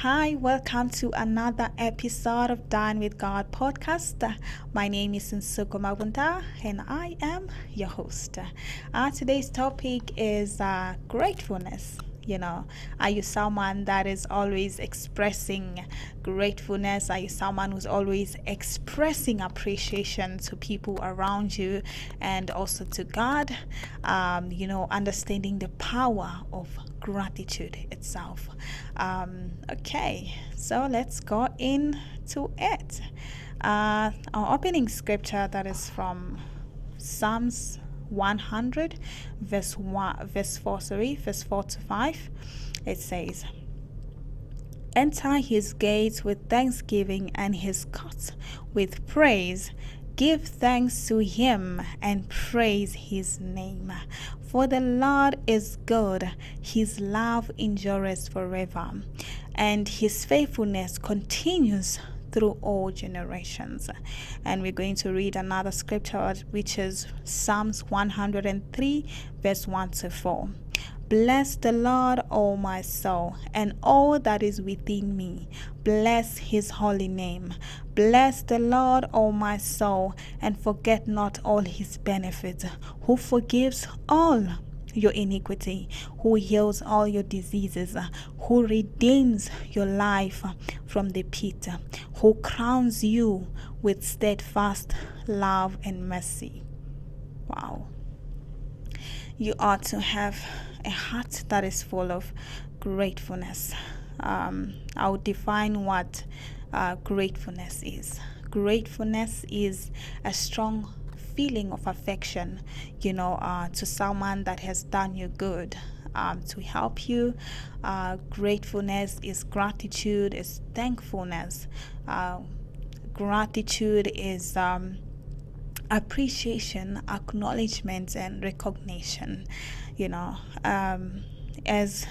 Hi, welcome to another episode of Dine with God podcast. My name is Nsuko Mabunda and I am your host. Today's topic is gratefulness. Are you someone that is always expressing gratefulness? Are you someone who's always expressing appreciation to people around you and also to God? Understanding the power of gratitude itself. Okay, so let's go into it. Our opening scripture that is from Psalms 100 verse 4 to 5. It says, enter his gates with thanksgiving and his courts with praise. Give thanks to him and praise his name. For the Lord is good, his love endures forever, and his faithfulness continues through all generations. And we're going to read another scripture, which is Psalms 103 verse 1 to 4. Bless the Lord, O my soul, and all that is within me. Bless his holy name. Bless the Lord, O my soul, and forget not all his benefits, who forgives all your iniquity, who heals all your diseases, who redeems your life from the pit, who crowns you with steadfast love and mercy. Wow. You ought to have a heart that is full of gratefulness. I'll define what gratefulness is. Gratefulness is a strong feeling of affection, to someone that has done you good, to help you. Gratefulness is gratitude, is thankfulness. Gratitude is appreciation, acknowledgement, and recognition. As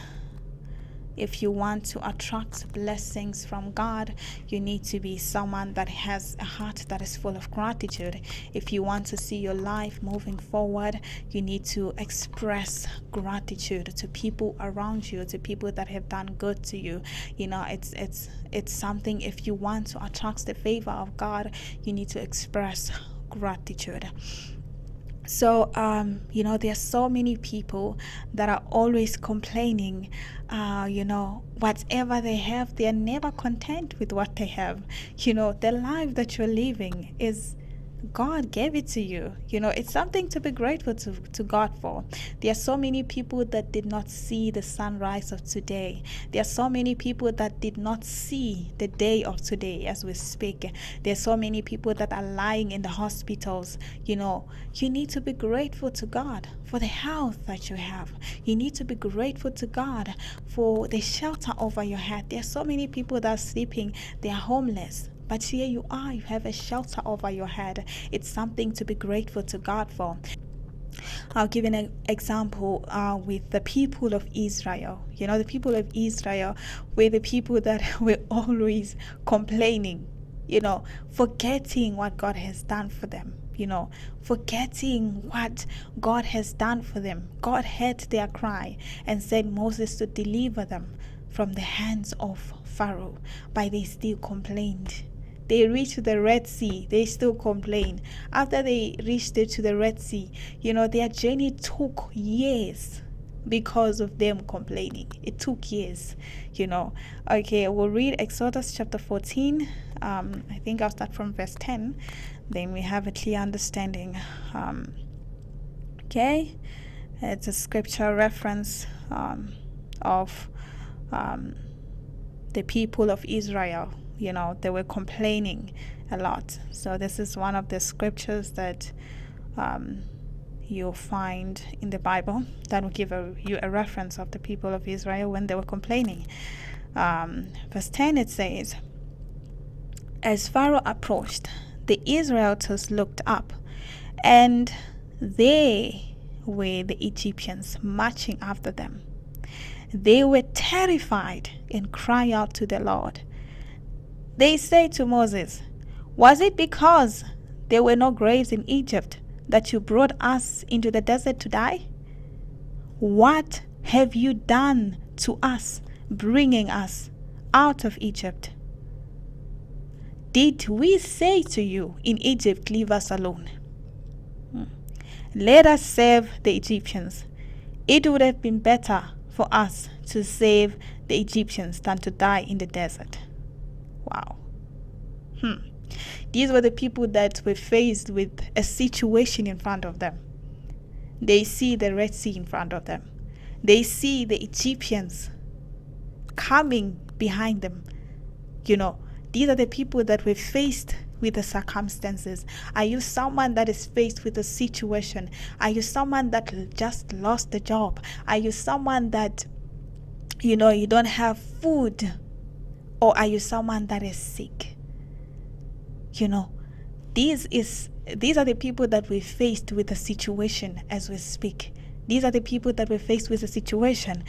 if you want to attract blessings from God, you need to be someone that has a heart that is full of gratitude. If you want to see your life moving forward, you need to express gratitude to people around you, to people that have done good to you. It's something. If you want to attract the favor of God, you need to express gratitude. So, there are so many people that are always complaining. Whatever they have, they are never content with what they have. The life that you're living is God gave it to you. It's something to be grateful to God for. There are so many people that did not see the sunrise of today. There are so many people that did not see the day of today as we speak. There are so many people that are lying in the hospitals. You need to be grateful to God for the health that you have. You need to be grateful to God for the shelter over your head. There are so many people that are sleeping. They are homeless. But here you are, you have a shelter over your head. It's something to be grateful to God for. I'll give an example with the people of Israel. The people of Israel were the people that were always complaining, forgetting what God has done for them. Forgetting what God has done for them. God heard their cry and sent Moses to deliver them from the hands of Pharaoh, but they still complained. They reached the Red Sea, they still complain. After they reached to the Red Sea, their journey took years because of them complaining. It took years, Okay, we'll read Exodus chapter 14. I think I'll start from verse 10. Then we have a clear understanding. Okay, it's a scripture reference of the people of Israel. They were complaining a lot. So this is one of the scriptures that you'll find in the Bible that will give you a reference of the people of Israel when they were complaining. Verse 10, it says, as Pharaoh approached, the Israelites looked up, and there were the Egyptians marching after them. They were terrified and cried out to the Lord. They said to Moses, was it because there were no graves in Egypt that you brought us into the desert to die? What have you done to us, bringing us out of Egypt? Did we say to you in Egypt, leave us alone? Let us serve the Egyptians. It would have been better for us to save the Egyptians than to die in the desert. Wow. These were the people that were faced with a situation in front of them. They see the Red Sea in front of them. They see the Egyptians coming behind them. These are the people that were faced with the circumstances. Are you someone that is faced with a situation? Are you someone that just lost a job? Are you someone that, you don't have food? Or are you someone that is sick? These are the people that we're faced with a situation as we speak. These are the people that were faced with a situation.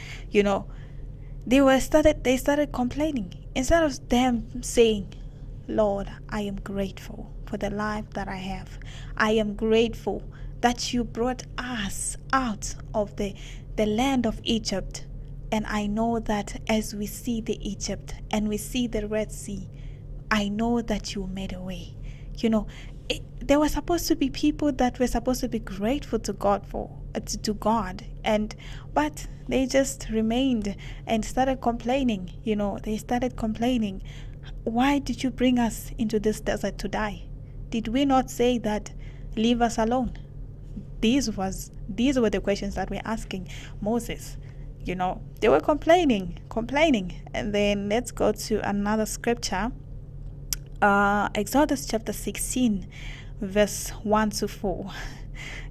They started complaining. Instead of them saying, Lord, I am grateful for the life that I have. I am grateful that you brought us out of the land of Egypt. And I know that as we see the Egypt and we see the Red Sea, I know that you made a way. There were supposed to be people that were supposed to be grateful to God but they just remained and started complaining. They started complaining. Why did you bring us into this desert to die? Did we not say that leave us alone? These were the questions that we're asking Moses. They were complaining. And then let's go to another scripture. Exodus chapter 16, verse 1 to 4.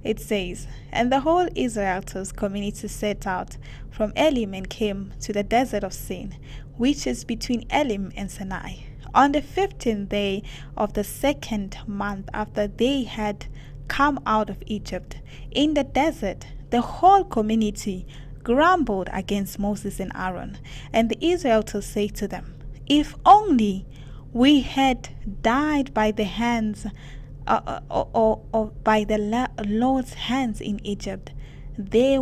It says, And the whole Israelites community set out from Elim and came to the desert of Sin, which is between Elim and Sinai. On the 15th day of the second month after they had come out of Egypt, in the desert, the whole community grumbled against Moses and Aaron. And the Israelites said to them, If only we had died by the hands or by the Lord's hands in Egypt. They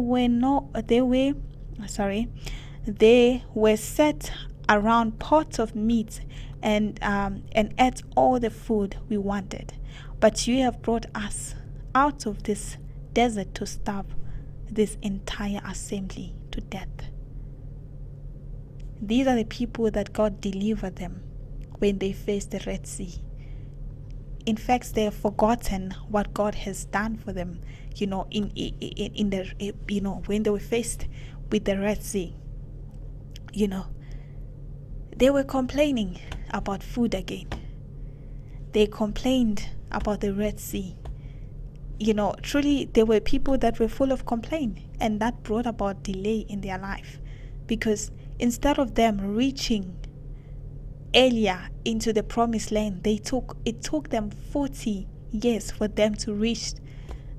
were set around pots of meat and ate all the food we wanted. But you have brought us out of this desert to starve this entire assembly to death. These are the people that God delivered them when they faced the Red Sea. In fact, they have forgotten what God has done for them, in the when they were faced with the Red Sea. They were complaining about food again. They complained about the Red Sea. Truly there were people that were full of complaint, and that brought about delay in their life, because instead of them reaching earlier into the promised land, it took them 40 years for them to reach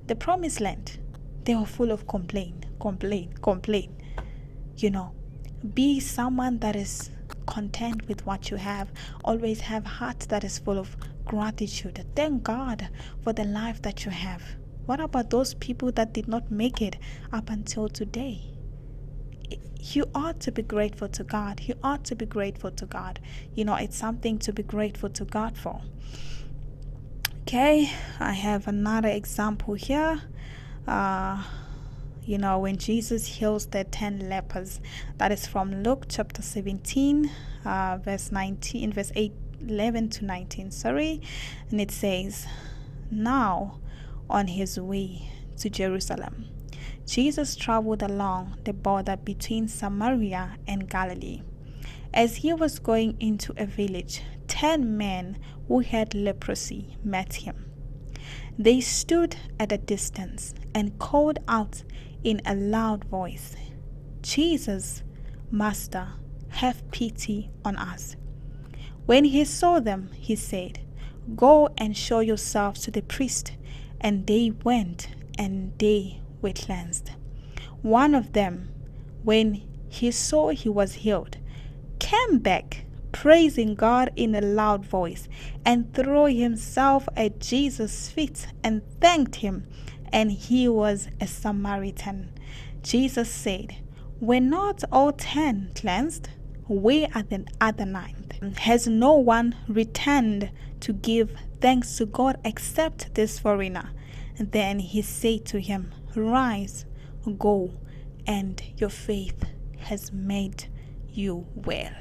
the promised land. They were full of complaint. Be someone that is content with what you have. Always have a heart that is full of gratitude. Thank God for the life that you have. What about those people that did not make it up until today? You ought to be grateful to God. You ought to be grateful to God. It's something to be grateful to God for. Okay, I have another example here. When Jesus heals the 10 lepers, that is from Luke chapter 17, verse 11 to 19. And it says, Now on his way to Jerusalem, Jesus traveled along the border between Samaria and Galilee. As he was going into a village, 10 men who had leprosy met him. They stood at a distance and called out in a loud voice, Jesus, Master, have pity on us. When he saw them, he said, Go and show yourselves to the priest. And they went, and they were cleansed. One of them, when he saw he was healed, came back, praising God in a loud voice, and threw himself at Jesus' feet and thanked him. And he was a Samaritan. Jesus said, Were not all 10 cleansed? We are at the ninth. Has no one returned to give thanks to God except this foreigner? Then he said to him, Rise, go, and your faith has made you well.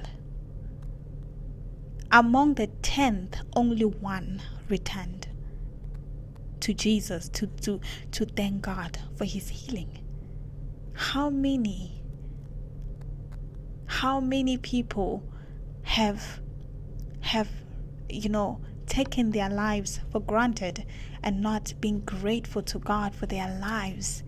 Among the 10th, only one returned to Jesus to thank God for his healing. How many people have taken their lives for granted and not being grateful to God for their lives?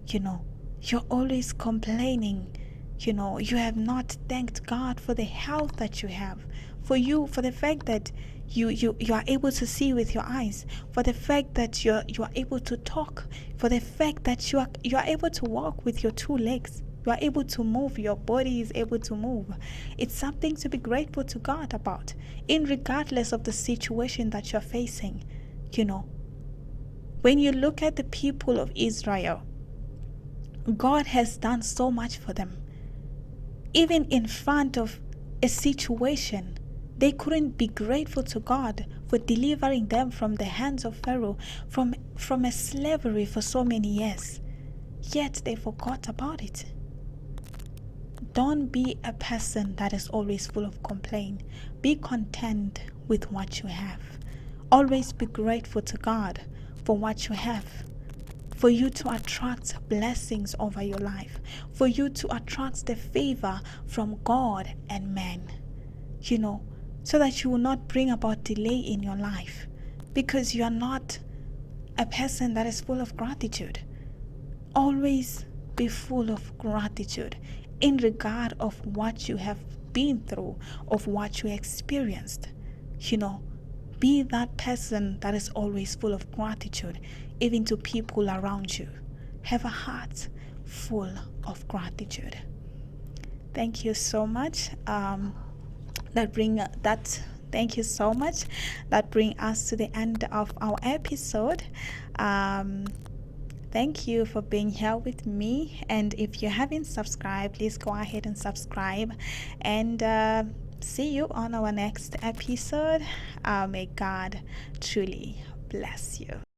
You're always complaining. You have not thanked God for the health that you have, for the fact that you are able to see with your eyes, for the fact that you are able to talk, for the fact that you are able to walk with your two legs. You are able to move. Your body is able to move. It's something to be grateful to God about, in regardless of the situation that you're facing. When you look at the people of Israel, God has done so much for them. Even in front of a situation, they couldn't be grateful to God for delivering them from the hands of Pharaoh, from a slavery for so many years. Yet they forgot about it. Don't be a person that is always full of complaint. Be content with what you have. Always be grateful to God for what you have, for you to attract blessings over your life, for you to attract the favor from God and man, so that you will not bring about delay in your life, because you are not a person that is full of gratitude. Always be full of gratitude in regard of what you have been through, of what you experienced. Be that person that is always full of gratitude, even to people around you. Have a heart full of gratitude. Thank you so much. Thank you so much. That brings us to the end of our episode. Thank you for being here with me. And if you haven't subscribed, please go ahead and subscribe. And see you on our next episode. May God truly bless you.